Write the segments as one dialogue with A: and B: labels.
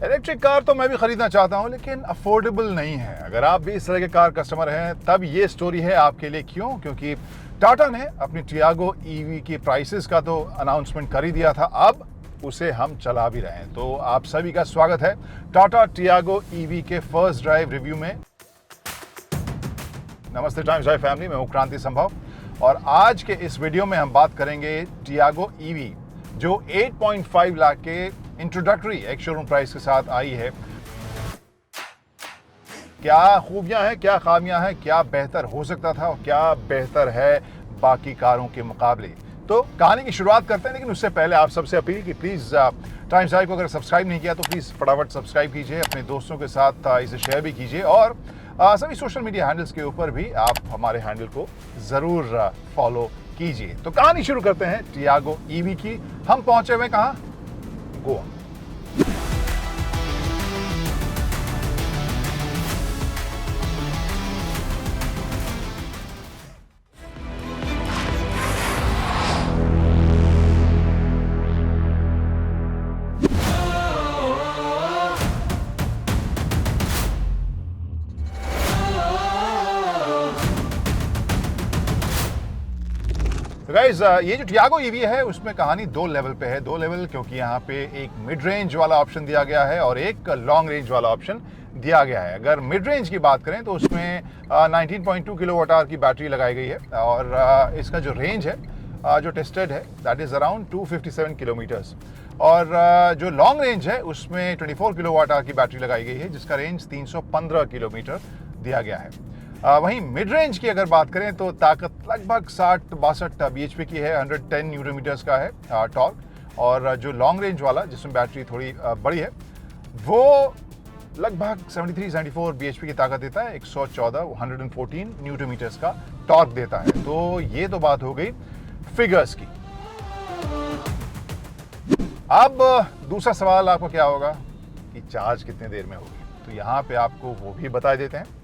A: Electric car तो मैं भी खरीदना चाहता हूं, लेकिन अफोर्डेबल नहीं है। अगर आप भी इस तरह के कार कस्टमर हैं तब ये स्टोरी है आपके लिए। क्यों? क्योंकि टाटा ने अपनी टियागो ईवी की प्राइसेस का तो अनाउंसमेंट कर ही दिया था, अब उसे हम चला भी रहे हैं। तो आप सभी का स्वागत है टाटा टियागो ईवी के फर्स्ट ड्राइव रिव्यू में। नमस्ते टाइम्स ड्राइव फैमिली, मैं हूं क्रांति संभव और आज के इस वीडियो में हम बात करेंगे टियागो ईवी जो 8.5 लाख के इंट्रोडक्टरी एक शोरूम प्राइस के साथ आई है। क्या खूबियां हैं, क्या खामियां हैं, क्या बेहतर हो सकता था और क्या बेहतर है बाकी कारों के मुकाबले। तो कहानी की शुरुआत करते हैं, लेकिन उससे पहले आप सबसे अपील कि प्लीज़ टाइम्स ड्राइव को अगर सब्सक्राइब नहीं किया तो प्लीज़ फटाफट सब्सक्राइब कीजिए, अपने दोस्तों के साथ इसे शेयर भी कीजिए और सभी सोशल मीडिया हैंडल्स के ऊपर भी आप हमारे हैंडल को ज़रूर फॉलो कीजिए। तो कहानी शुरू करते हैं टियागो ईवी की। हम पहुंचे हुए कहाँ? गोवा। गाइस, ये जो टियागो ईवी है उसमें कहानी दो लेवल पे है। दो लेवल क्योंकि यहाँ पे एक मिड रेंज वाला ऑप्शन दिया गया है और एक लॉन्ग रेंज वाला ऑप्शन दिया गया है। अगर मिड रेंज की बात करें तो उसमें 19.2 किलोवाट आवर की बैटरी लगाई गई है और इसका जो रेंज है जो टेस्टेड है दैट इज़ अराउंड 257 किलोमीटर्स। और जो लॉन्ग रेंज है उसमें 24 किलोवाट आवर की बैटरी लगाई गई है जिसका रेंज 315 किलोमीटर दिया गया है। वहीं मिड रेंज की अगर बात करें तो ताकत लगभग 60-62 bhp की है, 110 न्यूटन मीटर्स का है टॉर्क। और जो लॉन्ग रेंज वाला जिसमें बैटरी थोड़ी बड़ी है वो लगभग 73-74 bhp की ताकत देता है, 114 न्यूटन मीटर्स का टॉर्क देता है। तो ये तो बात हो गई फिगर्स की। अब दूसरा सवाल आपका क्या होगा कि चार्ज कितने देर में होगी। तो यहाँ पे आपको वो भी बता देते हैं।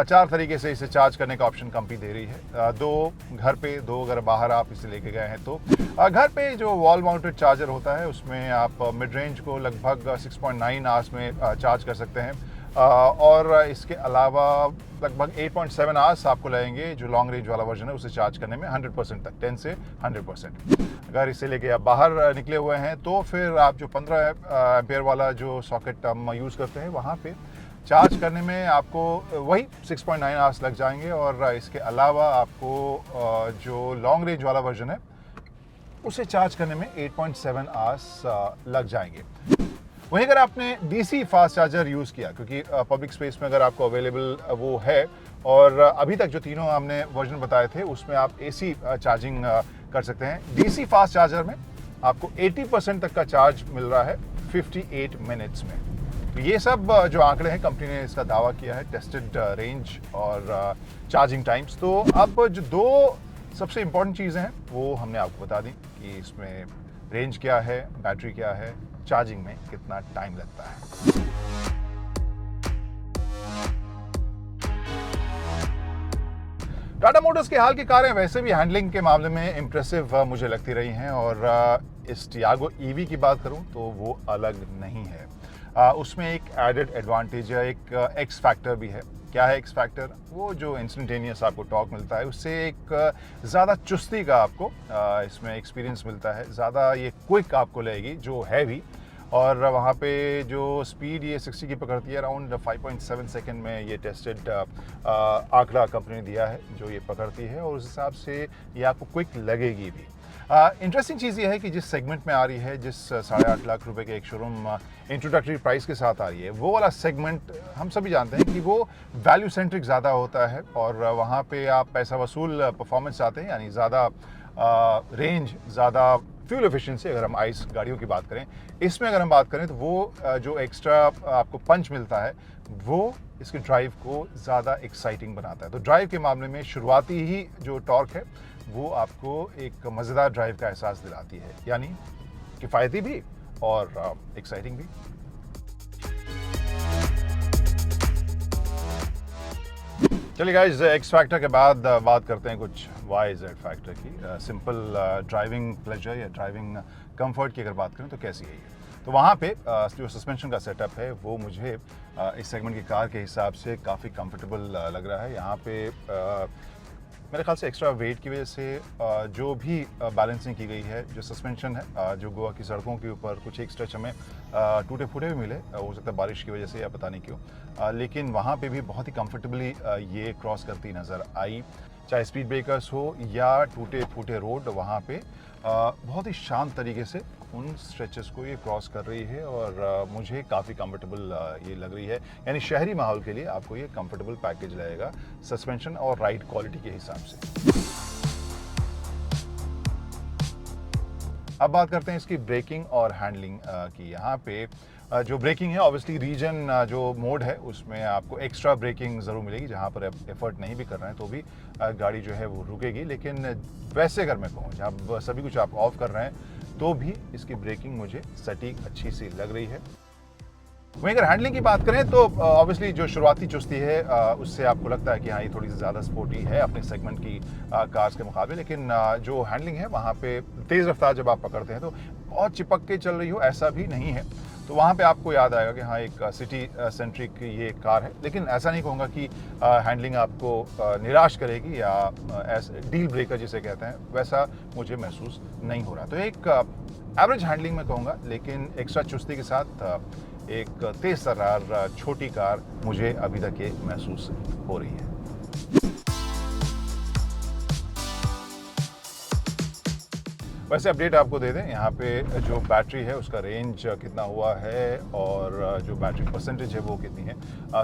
A: 4 तरीके से इसे चार्ज करने का ऑप्शन कंपनी दे रही है। 2 घर पे, 2 अगर बाहर आप इसे लेके गए हैं तो। घर पे जो वॉल माउंटेड चार्जर होता है उसमें आप मिड रेंज को लगभग 6.9 आवर्स में चार्ज कर सकते हैं और इसके अलावा लगभग 8.7 आवर्स आपको लगेंगे जो लॉन्ग रेंज वाला वर्जन है उसे चार्ज करने में 100% तक, 10 से 100%। अगर इसे लेके आप बाहर निकले हुए हैं तो फिर आप जो 15 एम्पेयर वाला जो सॉकेट हम यूज़ करते हैं वहाँ पे चार्ज करने में आपको वही 6.9 आवर्स लग जाएंगे और इसके अलावा आपको जो लॉन्ग रेंज वाला वर्जन है उसे चार्ज करने में 8.7 आवर्स लग जाएंगे। वहीं अगर आपने डीसी फास्ट चार्जर यूज़ किया, क्योंकि पब्लिक स्पेस में अगर आपको अवेलेबल वो है और अभी तक जो तीनों हमने वर्जन बताए थे उसमें आप एसी चार्जिंग कर सकते हैं। डीसी फास्ट चार्जर में आपको 80% तक का चार्ज मिल रहा है 58 मिनट्स में। तो ये सब जो आंकड़े हैं कंपनी ने इसका दावा किया है, टेस्टेड रेंज और चार्जिंग टाइम्स। तो अब जो 2 सबसे इम्पॉर्टेंट चीज़ें हैं वो हमने आपको बता दी कि इसमें रेंज क्या है, बैटरी क्या है, चार्जिंग में कितना टाइम लगता है। टाटा मोटर्स की हाल की कारें वैसे भी हैंडलिंग के मामले में इम्प्रेसिव मुझे लगती रही हैं और इस टियागो ईवी की बात करूं तो वो अलग नहीं है। उसमें एक एडेड एडवांटेज है, एक एक्स फैक्टर भी है। क्या है एक्स फैक्टर? वो जो इंस्टेंटेनियस आपको टॉर्क मिलता है उससे एक ज़्यादा चुस्ती का आपको इसमें एक्सपीरियंस मिलता है, ज़्यादा ये क्विक आपको लगेगी जो है भी। और वहाँ पे जो स्पीड ये 60 की पकड़ती है, अराउंड 5.7 सेकंड में ये टेस्टेड आंकड़ा कंपनी ने दिया है जो ये पकड़ती है और उस हिसाब से ये आपको क्विक लगेगी भी। इंटरेस्टिंग चीज़ ये है कि जिस सेगमेंट में आ रही है, जिस 8.5 लाख रुपए के एक शोरूम इंट्रोडक्टरी प्राइस के साथ आ रही है, वो वाला सेगमेंट हम सभी जानते हैं कि वो वैल्यू सेंट्रिक ज़्यादा होता है और वहाँ पे आप पैसा वसूल परफॉर्मेंस चाहते हैं, यानी ज़्यादा रेंज, ज़्यादा फ्यूल एफिशिएंसी। अगर हम आइस गाड़ियों की बात करें, इसमें अगर हम बात करें तो वो जो एक्स्ट्रा आपको पंच मिलता है वो इसके ड्राइव को ज़्यादा एक्साइटिंग बनाता है। तो ड्राइव के मामले में शुरुआती ही जो टॉर्क है वो आपको एक मज़ेदार ड्राइव का एहसास दिलाती है, यानी किफ़ायती भी और एक्साइटिंग भी। चलिए गाइस, एक्स फैक्टर के बाद बात करते हैं कुछ वाई जेड फैक्टर की। सिंपल ड्राइविंग प्लेजर या ड्राइविंग कंफर्ट की अगर बात करें तो कैसी है ये। तो वहाँ पे जो सस्पेंशन का सेटअप है वो मुझे इस सेगमेंट की कार के हिसाब से काफ़ी कंफर्टेबल लग रहा है। यहाँ पे मेरे ख्याल से एक्स्ट्रा वेट की वजह से जो भी बैलेंसिंग की गई है, जो सस्पेंशन है, जो गोवा की सड़कों के ऊपर कुछ एक स्ट्रेच हमें टूटे फूटे भी मिले, हो सकता है बारिश की वजह से या पता नहीं क्यों, लेकिन वहाँ पे भी बहुत ही कंफर्टेबली ये क्रॉस करती नज़र आई। चाहे स्पीड ब्रेकर्स हो या टूटे फूटे रोड, वहाँ पे बहुत ही शांत तरीके से उन स्ट्रेचेस को ये क्रॉस कर रही है और मुझे काफ़ी कंफर्टेबल ये लग रही है। यानी शहरी माहौल के लिए आपको ये कंफर्टेबल पैकेज लगेगा सस्पेंशन और राइड क्वालिटी के हिसाब से। अब बात करते हैं इसकी ब्रेकिंग और हैंडलिंग की। यहाँ पे जो ब्रेकिंग है, ऑब्वियसली रीजन जो मोड है उसमें आपको एक्स्ट्रा ब्रेकिंग ज़रूर मिलेगी, जहाँ पर एफर्ट नहीं भी कर रहे हैं तो भी गाड़ी जो है वो रुकेगी। लेकिन वैसे अगर मैं कहूँ जब सभी कुछ आप ऑफ कर रहे हैं तो भी इसकी ब्रेकिंग मुझे सटीक अच्छी सी लग रही है। वहीं अगर हैंडलिंग की बात करें तो ऑब्वियसली जो शुरुआती चुस्ती है उससे आपको लगता है कि हाँ ये थोड़ी सी ज़्यादा स्पोर्टी है अपने सेगमेंट की कार्स के मुकाबले, लेकिन जो हैंडलिंग है वहाँ पे तेज़ रफ्तार जब आप पकड़ते हैं तो बहुत चिपक के चल रही हो ऐसा भी नहीं है। तो वहाँ पे आपको याद आएगा कि हाँ एक सिटी सेंट्रिक ये कार है, लेकिन ऐसा नहीं कहूँगा कि हैंडलिंग आपको निराश करेगी या डील ब्रेकर जिसे कहते हैं वैसा मुझे महसूस नहीं हो रहा। तो एक एवरेज हैंडलिंग में कहूँगा, लेकिन एक्स्ट्रा चुस्ती के साथ एक तेज तर्रार छोटी कार मुझे अभी तक ये महसूस हो रही है। वैसे अपडेट आपको दे दें, यहाँ पे जो बैटरी है उसका रेंज कितना हुआ है और जो बैटरी परसेंटेज है वो कितनी है।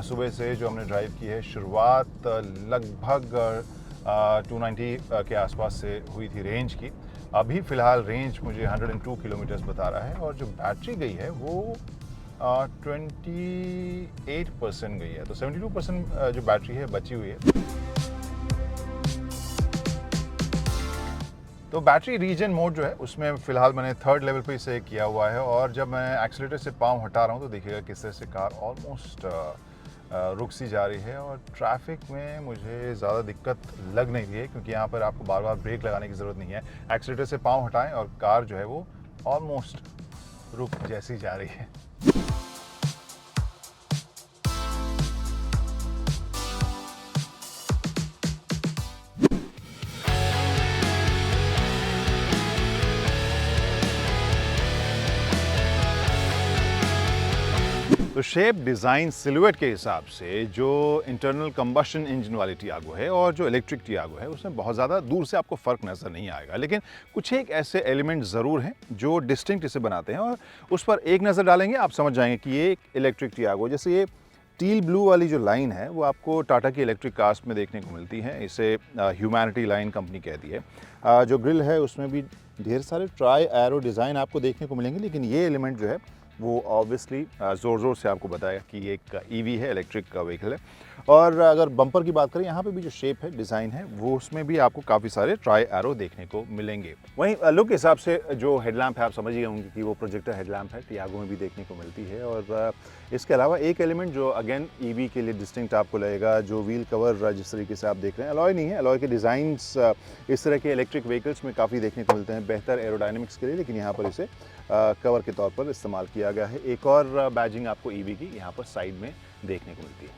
A: सुबह से जो हमने ड्राइव की है, शुरुआत लगभग 290 के आसपास से हुई थी रेंज की। अभी फ़िलहाल रेंज मुझे 102 किलोमीटर्स बता रहा है और जो बैटरी गई है वो 28% गई है, तो 72% जो बैटरी है बची हुई है। तो बैटरी रीजन मोड जो है उसमें फ़िलहाल मैंने 3rd लेवल पे इसे किया हुआ है और जब मैं एक्सीलेटर से पाँव हटा रहा हूँ तो देखिएगा किस तरह से कार ऑलमोस्ट रुक सी जा रही है और ट्रैफिक में मुझे ज़्यादा दिक्कत लग नहीं रही है, क्योंकि यहाँ पर आपको बार बार ब्रेक लगाने की ज़रूरत नहीं है। एक्सीलेटर से पाँव हटाएं और कार जो है वो ऑलमोस्ट रुक जैसी जा रही है। तो शेप, डिज़ाइन, सिलुएट के हिसाब से जो इंटरनल कंबशन इंजन वाली टियागो है और जो इलेक्ट्रिक टियागो है उसमें बहुत ज़्यादा दूर से आपको फ़र्क नज़र नहीं आएगा, लेकिन कुछ एक ऐसे एलिमेंट ज़रूर हैं जो डिस्टिंक्ट इसे बनाते हैं और उस पर एक नज़र डालेंगे आप समझ जाएंगे कि ये एक इलेक्ट्रिक टियागो। जैसे ये टील ब्लू वाली जो लाइन है वो आपको टाटा की इलेक्ट्रिक कार्स में देखने को मिलती है, इसे ह्यूमैनिटी लाइन कंपनी कहती है। जो ग्रिल है उसमें भी ढेर सारे ट्राई एरो डिज़ाइन आपको देखने को मिलेंगे, लेकिन ये एलिमेंट जो है वो ऑब्वियसली ज़ोर ज़ोर से आपको बताएगा कि ये एक ईवी है, इलेक्ट्रिक व्हीकल है। और अगर बम्पर की बात करें, यहाँ पे भी जो शेप है, डिज़ाइन है, वो उसमें भी आपको काफ़ी सारे ट्राई एरो देखने को मिलेंगे। वहीं लुक के हिसाब से जो हेडलैम्प है आप समझ ही होंगे कि वो प्रोजेक्टर हेडलैम्प है, टियागो में भी देखने को मिलती है। और इसके अलावा एक एलिमेंट जो अगेन ईवी के लिए डिस्टिंक्ट आपको लगेगा, जो व्हील कवर जिस तरीके से आप देख रहे हैं, अलॉय नहीं है। अलॉय के डिज़ाइंस इस तरह के इलेक्ट्रिक व्हीकल्स में काफ़ी देखने को मिलते हैं बेहतर एरोडायनेमिक्स के लिए, लेकिन यहाँ पर इसे कवर के तौर पर इस्तेमाल किया गया है। एक और बैजिंग आपको ईवी की यहाँ पर साइड में देखने को मिलती है।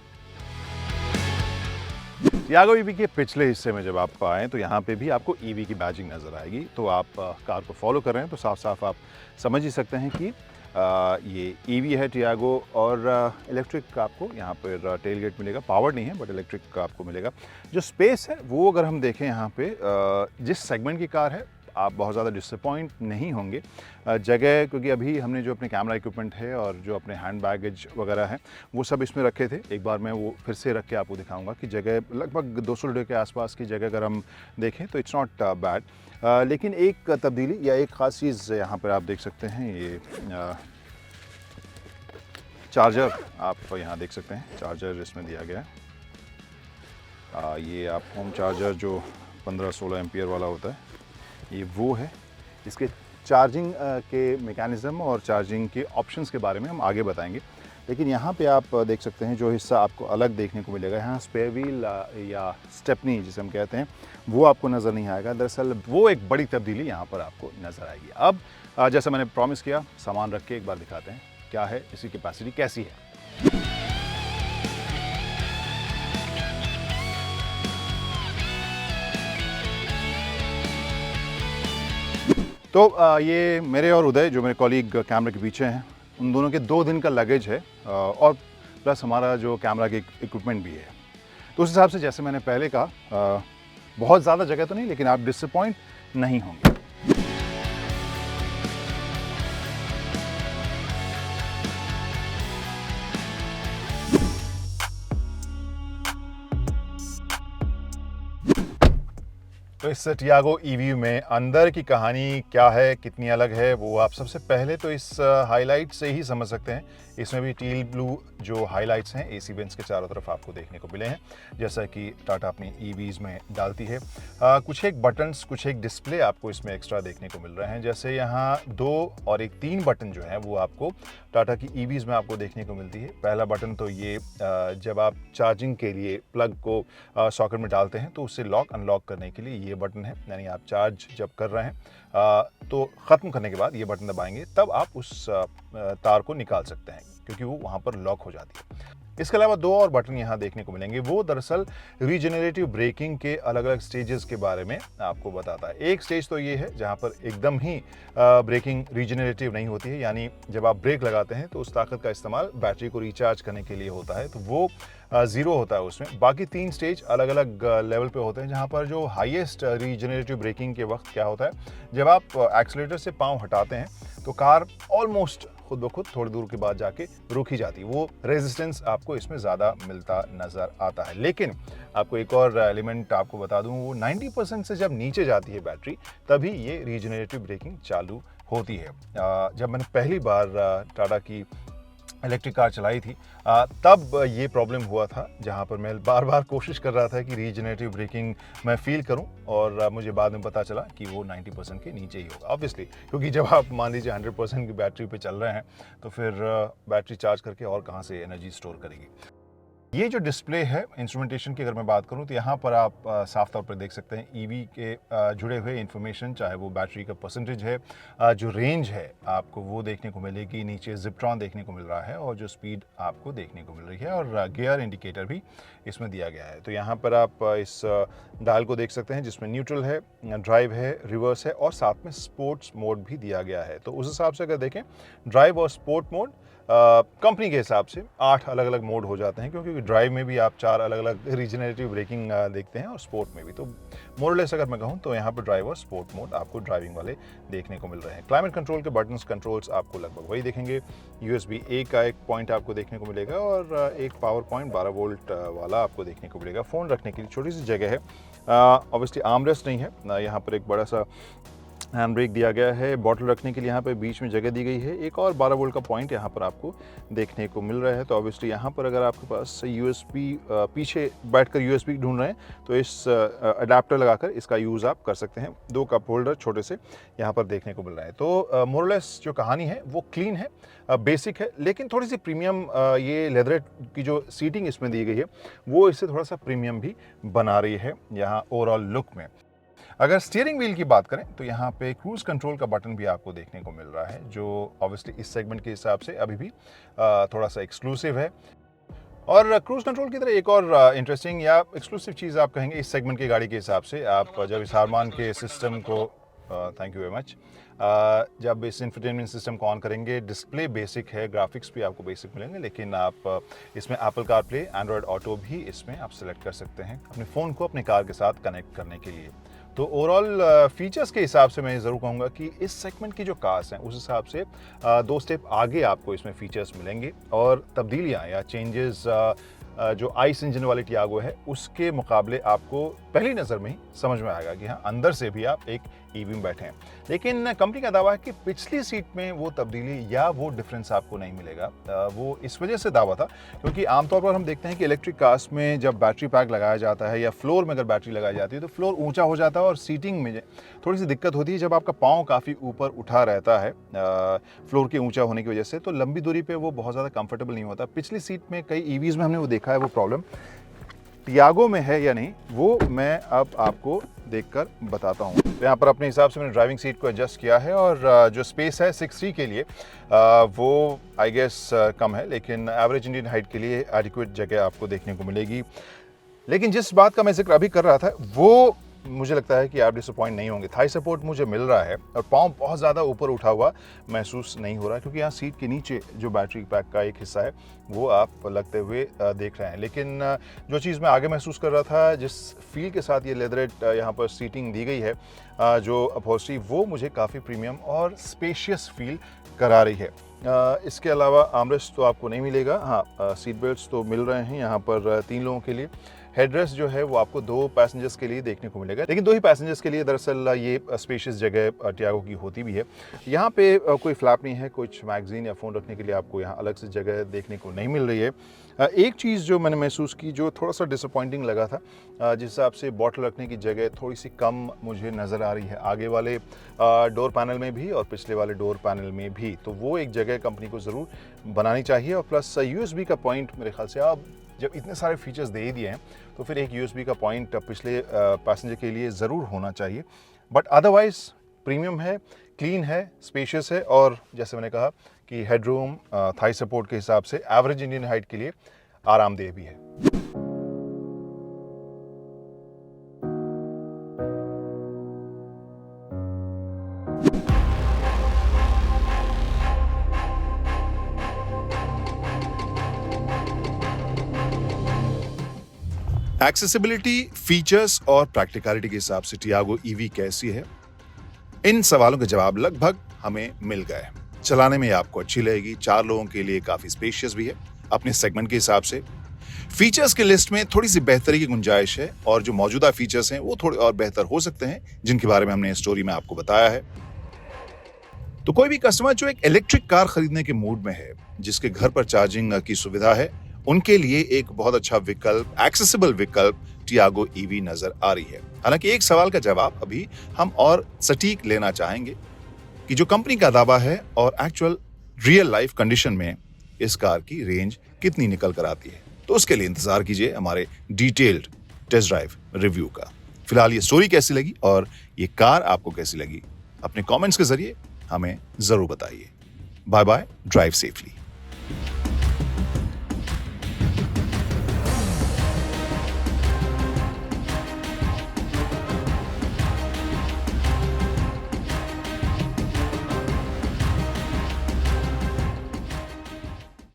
A: टियागो ईवी के पिछले हिस्से में जब आप आएँ तो यहाँ पे भी आपको ईवी की बैजिंग नज़र आएगी। तो आप कार को फॉलो कर रहे हैं तो साफ साफ आप समझ ही सकते हैं कि ये ईवी है टियागो। और इलेक्ट्रिक आपको यहाँ पर टेल गेट मिलेगा, पावर्ड नहीं है बट इलेक्ट्रिक आपको मिलेगा। जो स्पेस है वो अगर हम देखें यहाँ पे, जिस सेगमेंट की कार है आप बहुत ज़्यादा डिसअपॉइंट नहीं होंगे। जगह, क्योंकि अभी हमने जो अपने कैमरा इक्विपमेंट है और जो अपने हैंड बैगेज वगैरह है वो सब इसमें रखे थे। एक बार मैं वो फिर से रख के आपको दिखाऊंगा कि जगह लगभग 200 लीटर के आसपास की जगह अगर हम देखें तो इट्स नॉट बैड। लेकिन एक तब्दीली या एक ख़ास चीज़ यहाँ पर आप देख सकते हैं, ये चार्जर आप यहाँ देख सकते हैं, चार्जर इसमें दिया गया है। ये आप होम चार्जर जो 15-16 एम्पियर वाला होता है, ये वो है। इसके चार्जिंग के मेकैनिज़्म और चार्जिंग के ऑप्शंस के बारे में हम आगे बताएंगे, लेकिन यहाँ पे आप देख सकते हैं जो हिस्सा आपको अलग देखने को मिलेगा, यहाँ स्पेयर व्हील या स्टेपनी जिसे हम कहते हैं, वो आपको नज़र नहीं आएगा। दरअसल वो एक बड़ी तब्दीली यहाँ पर आपको नज़र आएगी। अब जैसा मैंने प्रॉमिस किया, सामान रख के एक बार दिखाते हैं क्या है, इसकी कैपेसिटी कैसी है। तो ये मेरे और उदय, जो मेरे कॉलीग कैमरे के पीछे हैं, उन दोनों के 2 दिन का लगेज है और प्लस हमारा जो कैमरा के इक्विपमेंट भी है। तो उस हिसाब से जैसे मैंने पहले कहा, बहुत ज़्यादा जगह तो नहीं, लेकिन आप डिसअपॉइंट नहीं होंगे। तो इस टियागो ईवी में अंदर की कहानी क्या है, कितनी अलग है, वो आप सबसे पहले तो इस हाइलाइट से ही समझ सकते हैं। इसमें भी टील ब्लू जो हाइलाइट्स हैं एसी वेंट्स के चारों तरफ आपको देखने को मिले हैं, जैसा कि टाटा अपनी ईवीज़ में डालती है। कुछ एक बटन्स, कुछ एक डिस्प्ले आपको इसमें एक्स्ट्रा देखने को मिल रहे हैं। जैसे यहाँ 2 और एक 3 बटन जो है वो आपको टाटा की ईवीज़ में आपको देखने को मिलती है। पहला बटन तो ये, जब आप चार्जिंग के लिए प्लग को सॉकेट में डालते हैं तो उससे लॉक अनलॉक करने के लिए ये बटन है, यानी आप चार्ज जब कर रहे हैं तो ख़त्म करने के बाद ये बटन दबाएंगे तब आप उस तार को निकाल सकते हैं, क्योंकि वो वहाँ पर लॉक हो जाती है। इसके अलावा 2 और बटन यहाँ देखने को मिलेंगे, वो दरअसल रीजनरेटिव ब्रेकिंग के अलग अलग स्टेजेस के बारे में आपको बताता है। एक स्टेज तो ये है जहाँ पर एकदम ही ब्रेकिंग रीजनरेटिव नहीं होती है, यानी जब आप ब्रेक लगाते हैं तो उस ताकत का इस्तेमाल बैटरी को रिचार्ज करने के लिए होता है, तो वो 0 होता है उसमें। बाकी 3 स्टेज अलग अलग लेवल पे होते हैं, जहाँ पर जो हाईएस्ट रीजनरेटिव ब्रेकिंग के वक्त क्या होता है, जब आप एक्सीलरेटर से पाँव हटाते हैं तो कार ऑलमोस्ट खुद ब खुद थोड़ी दूर के बाद जाके रुक ही जाती है। वो रेजिस्टेंस आपको इसमें ज़्यादा मिलता नज़र आता है। लेकिन आपको एक और एलिमेंट आपको बता दूं, वो 90% से जब नीचे जाती है बैटरी, तभी ये रीजनरेटिव ब्रेकिंग चालू होती है। जब मैंने पहली बार टाटा की इलेक्ट्रिक कार चलाई थी, तब ये प्रॉब्लम हुआ था, जहाँ पर मैं बार बार कोशिश कर रहा था कि रीजनरेटिव ब्रेकिंग मैं फील करूं, और मुझे बाद में पता चला कि वो 90% के नीचे ही होगा। ऑब्वियसली, क्योंकि जब आप मान लीजिए 100% की बैटरी पे चल रहे हैं तो फिर बैटरी चार्ज करके और कहाँ से एनर्जी स्टोर करेगी। ये जो डिस्प्ले है इंस्ट्रूमेंटेशन की, अगर मैं बात करूं तो यहाँ पर आप साफ तौर पर देख सकते हैं ईवी के जुड़े हुए इन्फॉर्मेशन, चाहे वो बैटरी का परसेंटेज है, जो रेंज है आपको वो देखने को मिलेगी। नीचे जिप्ट्रॉन देखने को मिल रहा है और जो स्पीड आपको देखने को मिल रही है, और गियर इंडिकेटर भी इसमें दिया गया है। तो यहाँ पर आप इस डायल को देख सकते हैं, जिसमें न्यूट्रल है, ड्राइव है, रिवर्स है, और साथ में स्पोर्ट्स मोड भी दिया गया है। तो उस हिसाब से अगर देखें, ड्राइव और स्पोर्ट मोड कंपनी के हिसाब से 8 अलग अलग मोड हो जाते हैं, क्योंकि ड्राइव में भी आप 4 अलग अलग रीजनरेटिव ब्रेकिंग देखते हैं, और स्पोर्ट में भी। तो मोरलेस अगर मैं कहूँ तो यहाँ पर ड्राइव और स्पोर्ट मोड आपको ड्राइविंग वाले देखने को मिल रहे हैं। क्लाइमेट कंट्रोल के बटन्स, कंट्रोल्स आपको लगभग वही देखेंगे। USB-A का एक पॉइंट आपको देखने को मिलेगा, और एक पावर पॉइंट 12 वोल्ट वाला आपको देखने को मिलेगा। फ़ोन रखने के लिए छोटी सी जगह है, ऑब्वियसली आर्मरेस्ट नहीं है। यहाँ पर एक बड़ा सा हैंड ब्रेक दिया गया है, बॉटल रखने के लिए यहाँ पे बीच में जगह दी गई है। एक और 12 वोल्ट का पॉइंट यहाँ पर आपको देखने को मिल रहा है। तो ऑब्वियसली यहाँ पर अगर आपके पास USB, पीछे बैठकर USB ढूंढ रहे हैं तो इस अडेप्टर लगाकर इसका यूज़ आप कर सकते हैं। 2 कप होल्डर छोटे से यहाँ पर देखने को मिल रहा है। तो मोरलेस जो कहानी है वो क्लीन है, बेसिक है, लेकिन थोड़ी सी प्रीमियम, ये लेदर की जो सीटिंग इसमें दी गई है वो इससे थोड़ा सा प्रीमियम भी बना रही है यहाँ ओवरऑल लुक में। अगर स्टीयरिंग व्हील की बात करें तो यहाँ पे क्रूज कंट्रोल का बटन भी आपको देखने को मिल रहा है, जो ऑब्वियसली इस सेगमेंट के हिसाब से अभी भी थोड़ा सा एक्सक्लूसिव है। और क्रूज कंट्रोल की तरह एक और इंटरेस्टिंग या एक्सक्लूसिव चीज़ आप कहेंगे इस सेगमेंट की गाड़ी के हिसाब से, आप जब इस हारमान के सिस्टम को, थैंक यू वेरी मच, जब इस इंफोटेनमेंट सिस्टम को ऑन करेंगे, डिस्प्ले बेसिक है, ग्राफिक्स भी आपको बेसिक मिलेंगे, लेकिन आप इसमें एप्पल कारप्ले, एंड्रॉयड ऑटो भी इसमें आप सेलेक्ट कर सकते हैं अपने फ़ोन को अपने कार के साथ कनेक्ट करने के लिए। तो ओवरऑल फीचर्स के हिसाब से मैं ज़रूर कहूँगा कि इस सेगमेंट की जो कार्स हैं उस हिसाब से 2 स्टेप आगे आपको इसमें फीचर्स मिलेंगे, और तब्दीलियाँ या चेंजेस जो आइस इंजन वाली टियागो है उसके मुकाबले आपको पहली नज़र में ही समझ में आएगा कि हाँ, अंदर से भी आप एक ईवी में बैठे हैं। लेकिन कंपनी का दावा है कि पिछली सीट में वो तब्दीली या वो डिफरेंस आपको नहीं मिलेगा। वो इस वजह से दावा था क्योंकि आमतौर पर हम देखते हैं कि इलेक्ट्रिक कार्स में जब बैटरी पैक लगाया जाता है या फ्लोर में अगर बैटरी लगाई जाती है तो फ्लोर ऊंचा हो जाता है और सीटिंग में थोड़ी सी दिक्कत होती है जब आपका पाँव काफ़ी ऊपर उठा रहता है फ्लोर के ऊँचा होने की वजह से, तो लंबी दूरी पर वो बहुत ज़्यादा कंफर्टेबल नहीं होता। पिछली सीट में कई ईवीज़ में हमने वो देखा है, वो प्रॉब्लम टियागो में है या नहीं वो मैं अब आपको देखकर बताता हूँ। तो यहाँ पर अपने हिसाब से मैंने ड्राइविंग सीट को एडजस्ट किया है और जो स्पेस है 6'3" के लिए वो आई गेस कम है, लेकिन एवरेज इंडियन हाइट के लिए एडिक्वेट जगह आपको देखने को मिलेगी। लेकिन जिस बात का मैं जिक्र अभी कर रहा था वो मुझे लगता है कि आप डिसअपॉइंट नहीं होंगे। थाई सपोर्ट मुझे मिल रहा है और पाँव बहुत ज़्यादा ऊपर उठा हुआ महसूस नहीं हो रहा, क्योंकि यहाँ सीट के नीचे जो बैटरी पैक का एक हिस्सा है वो आप लगते हुए देख रहे हैं। लेकिन जो चीज़ मैं आगे महसूस कर रहा था, जिस फील के साथ ये लेदरेट यहाँ पर सीटिंग दी गई है, जो अपहोल्स्ट्री, वो मुझे काफ़ी प्रीमियम और स्पेशियस फील करा रही है। इसके अलावा आर्मरेस्ट तो आपको नहीं मिलेगा। हाँ, सीट बेल्ट्स तो मिल रहे हैं यहाँ पर 3 लोगों के लिए। हेडरेस्ट जो है वो आपको 2 पैसेंजर्स के लिए देखने को मिलेगा, लेकिन 2 ही पैसेंजर्स के लिए दरअसल ये स्पेशियस जगह टियागो की होती भी है। यहाँ पे कोई फ्लैप नहीं है, कुछ मैगजीन या फ़ोन रखने के लिए आपको यहाँ अलग से जगह देखने को नहीं मिल रही है। एक चीज़ जो मैंने महसूस की, जो थोड़ा सा डिसअपॉइंटिंग लगा था, जिस हिसाब से बॉटल रखने की जगह थोड़ी सी कम मुझे नज़र आ रही है, आगे वाले डोर पैनल में भी और पिछले वाले डोर पैनल में भी। तो वो एक जगह कंपनी को ज़रूर बनानी चाहिए। और प्लस USB का पॉइंट, मेरे ख्याल से आप जब इतने सारे फीचर्स दे ही दिए हैं तो फिर एक USB का पॉइंट पिछले पैसेंजर के लिए ज़रूर होना चाहिए। बट अदरवाइज़ प्रीमियम है, क्लीन है, स्पेशियस है और जैसे मैंने कहा कि हेडरूम, थाई सपोर्ट के हिसाब से एवरेज इंडियन हाइट के लिए आरामदेह भी है। एक्सेसिबिलिटी, फीचर्स और प्रैक्टिकलिटी के हिसाब से टियागो ईवी कैसी है? इन सवालों के जवाब लगभग हमें मिल गए। चलाने में आपको अच्छी लगेगी, 4 लोगों के लिए काफी स्पेशियस भी है अपने सेगमेंट के हिसाब से। फीचर्स के लिस्ट में थोड़ी सी बेहतरी की गुंजाइश है और जो मौजूदा फीचर्स हैं वो थोड़े और बेहतर हो सकते हैं, जिनके बारे में हमने स्टोरी में आपको बताया है। तो कोई भी कस्टमर जो एक इलेक्ट्रिक कार खरीदने के मूड में है, जिसके घर पर चार्जिंग की सुविधा है, उनके लिए एक बहुत अच्छा विकल्प, एक्सेसिबल विकल्प टियागो ईवी नजर आ रही है। हालांकि एक सवाल का जवाब अभी हम और सटीक लेना चाहेंगे कि जो कंपनी का दावा है और एक्चुअल रियल लाइफ कंडीशन में इस कार की रेंज कितनी निकल कर आती है। तो उसके लिए इंतजार कीजिए हमारे डिटेल्ड टेस्ट ड्राइव रिव्यू का। फिलहाल ये स्टोरी कैसी लगी और ये कार आपको कैसी लगी, अपने कमेंट्स के जरिए हमें जरूर बताइए। Bye bye, drive safely.